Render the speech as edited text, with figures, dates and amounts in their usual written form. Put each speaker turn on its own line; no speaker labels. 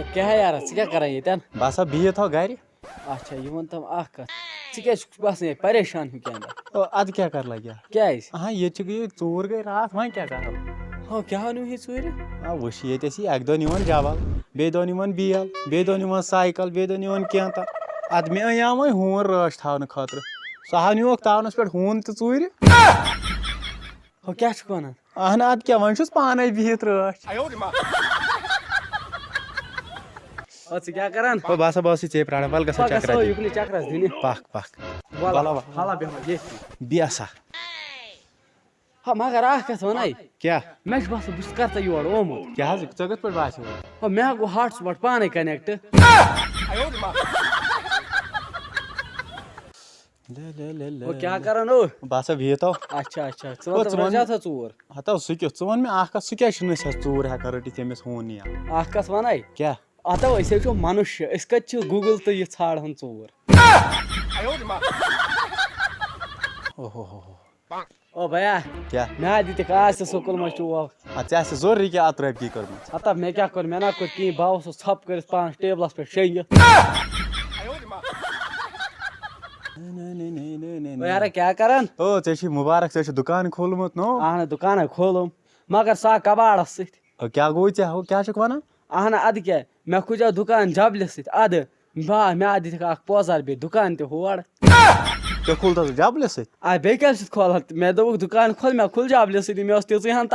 क्या है यार क्या कर रही है
बस बिहत हो गर
अच्छा ये वन तम क्या बस परेशान हूँ क्या
अद क्या कर लगे
क्या
हाँ ये चूर गई रात वह क्या कर
हाँ क्या नु चूर
वुश ये अक दो निवन जवल बे दो निवन बील बे दो निवन साइकिल बे दो निवन क्या अद मे अया वो हून रश थावन खतर सह नुक तावनस पे हून तो चूर
हो क्या वन
अहन अद क्या वन पान बिहत रश
क्या करान
बस बस चे प्राण वल ग
युक्ली चक्र दिन
पक पक
हाला
बेसा
हाँ मगर कत वन
क्या
मे बस बस कर योर ओमुत
क्या कत पे बास
मे गो हॉटस्पॉट पाने कनेक्ट क्या करान
बस बिहत
अच्छा अच्छा रजा था चूर
हत सह क्यों वन मे सह क्या चूर हेकान रटित अमिस हून या
कत वन
क्या
अतो अस मनुष्य अस कत गूगल तो यह ाड़न चूर ओ भैया
क्या
मे दिख आज स्कूल मे
ऐसे जोरी क्या अत रपी कर
हता मे क्या कर मे ना कर कहीं बह थप कर पान टेबलस पे शेंगित यार क्या करान
ओ ऐ मुबारक ऐ दुकान खोलमुत नो
अहन दुकान खोलम मगर सा कबाड़स सत
क्या गो हो क्या वन
अहन अद क्या मे खुजा दुकान जबल सत अद बा मे दिख पोजार बे दुकान ते होड़
तो खुल तो जबल सत
बे क्या खोल मे दोक दुकान खोल मे खुल जबल सत मे तीन